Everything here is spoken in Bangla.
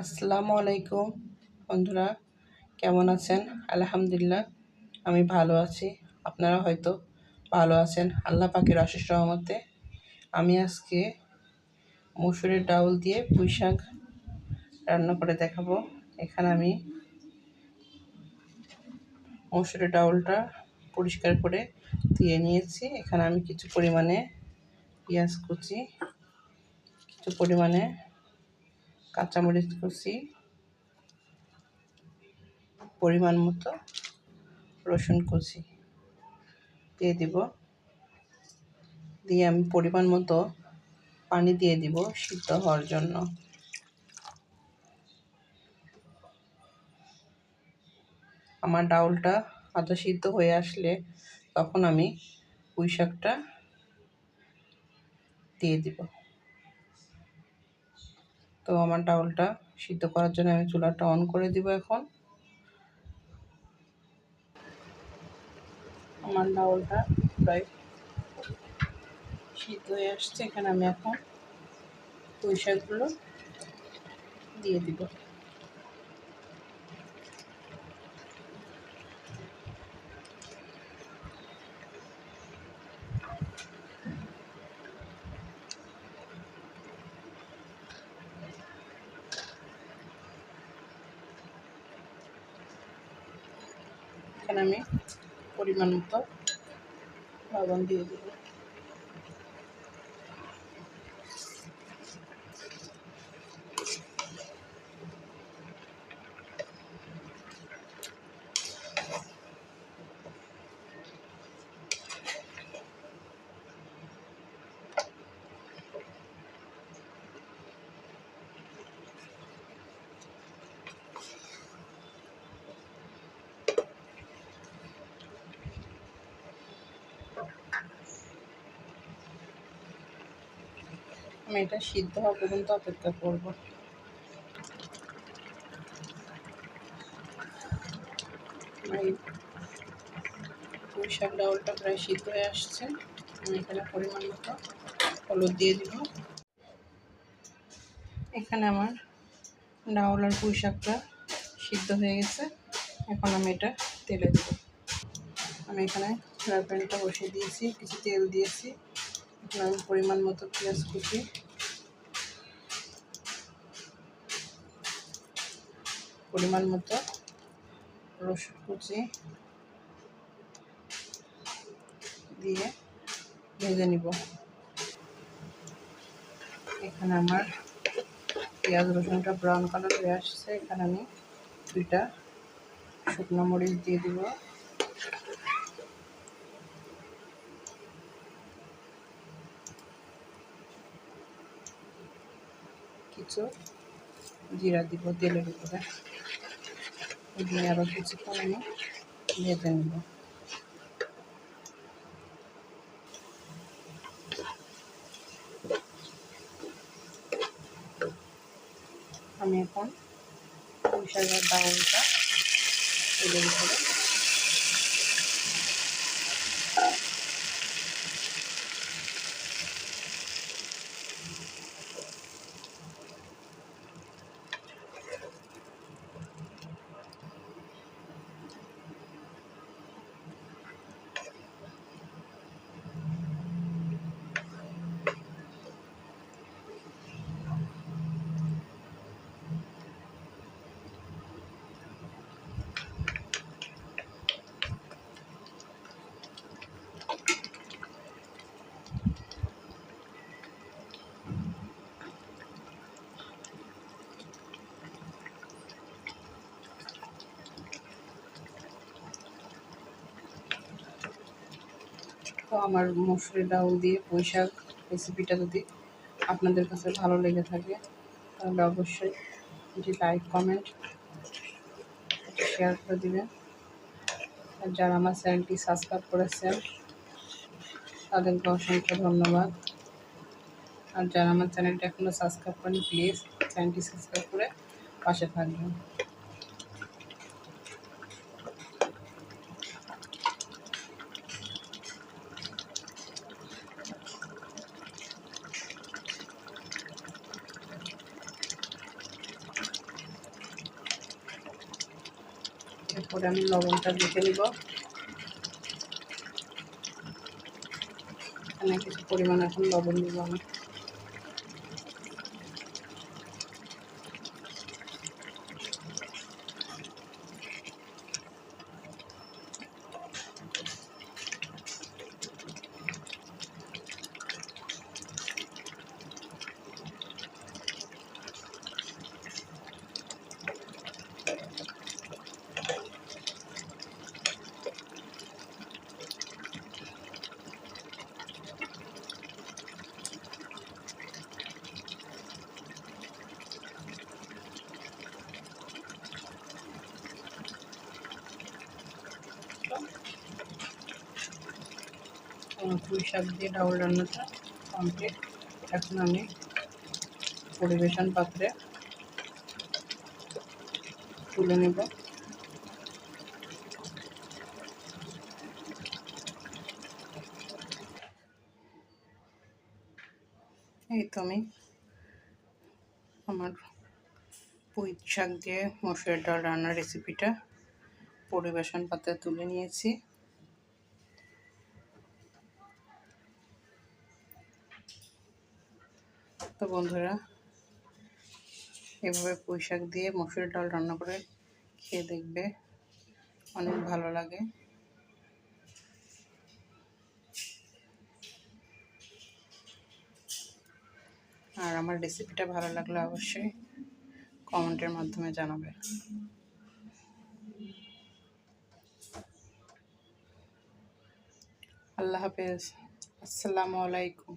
আসসালামু আলাইকুম বন্ধুরা, কেমন আছেন? আলহামদুলিল্লাহ আমি ভালো আছি। আপনারা হয়তো ভালো আছেন আল্লাহ পাকের অশেষ রহমতে। আমি আজকে মসুরের ডাউল দিয়ে পুঁই শাক রান্না করে দেখাবো। এখানে আমি মসুরের ডাউলটা পরিষ্কার করে ধুয়ে নিয়েছি। এখানে আমি কিছু পরিমাণে পেঁয়াজ কুচি, কিছু পরিমাণে কাঁচামরিচ কুচি, পরিমাণ মতো রসুন কুচি দিয়ে দিব। দিয়ে আমি পরিমাণ মতো পানি দিয়ে দিব সিদ্ধ হওয়ার জন্য। আমার ডাউলটা আধা সিদ্ধ হয়ে আসলে তখন আমি পুঁই শাকটা দিয়ে দিব। তো আমার ডাউলটা সিদ্ধ করার জন্য আমি চুলাটা অন করে দিব। এখন আমার ডাউলটা প্রায় সিদ্ধ হয়ে আসছে। এখানে আমি এখন পুঁই শাকগুলো দিয়ে দিব। এখানে আমি পরিমাণ মতো লবণ দিয়ে দিব। আমি এটা সিদ্ধ হওয়া পর্যন্ত অপেক্ষা করব। পুঁই শাক ডাউলটা প্রায় সিদ্ধ হয়ে আসছে। আমি এখানে পরিমাণ মতো হলুদ দিয়ে দিব। এখানে আমার ডাউল আর পুঁই শাকটা সিদ্ধ হয়ে গেছে। এখন আমি এটা তেলে দেব। আমি এখানে ফ্রাই প্যানটা বসিয়ে দিয়েছি, কিছু তেল দিয়েছি। এখন আমি পরিমাণ মতো পেঁয়াজ কুচি, পরিমাণ মতো রসুন কুচি দিয়ে ভেজে নিব। এখানে আমার পেঁয়াজ রসুনটা ব্রাউন কালার হয়ে আসছে। এখানে আমি 2টা শুকনো মরিচ দিয়ে দিব। কিছু জিরা দিব তেলের উপরে, দিয়ে আরও কিছুক্ষণ আমি ভেজে নেব। আমি এখন পুঁই শাকের ডাউলটা তেলের উপরে তো আমার মসুরের ডাউল দিয়ে পুঁই শাক রেসিপিটা যদি আপনাদের কাছে ভালো লেগে থাকে তাহলে অবশ্যই এটি লাইক, কমেন্ট, শেয়ার করে দিবেন। আর যারা আমার চ্যানেলটি সাবস্ক্রাইব করেছেন তাদেরকে অসংখ্য ধন্যবাদ। আর যারা আমার চ্যানেলটি এখনও সাবস্ক্রাইব করেন প্লিজ চ্যানেলটি সাবস্ক্রাইব করে পাশে থাকবেন। এরপরে আমি লবণটা দেখে নিব। এখানে কিছু পরিমাণ এখন লবণ দিব আমি। পুঁই শাক দিয়ে ডাউল রান্নাটা কমপ্লিট। এখন আমি পরিবেশন পাত্রে তুলে নেব। এই তো আমি আমার পুঁই শাক দিয়ে মসুরের ডাল রান্নার রেসিপিটা পরিবেশন পাত্রে তুলে নিয়েছি। তো বন্ধুরা, এভাবে পুঁই শাক দিয়ে মসুরের ডাল রান্না করে খেয়ে দেখবে, অনেক ভালো লাগে। আর আমার রেসিপিটা ভালো লাগলে অবশ্যই কমেন্টের মাধ্যমে জানাবে। আল্লাহ হাফেজ। আসসালামু আলাইকুম।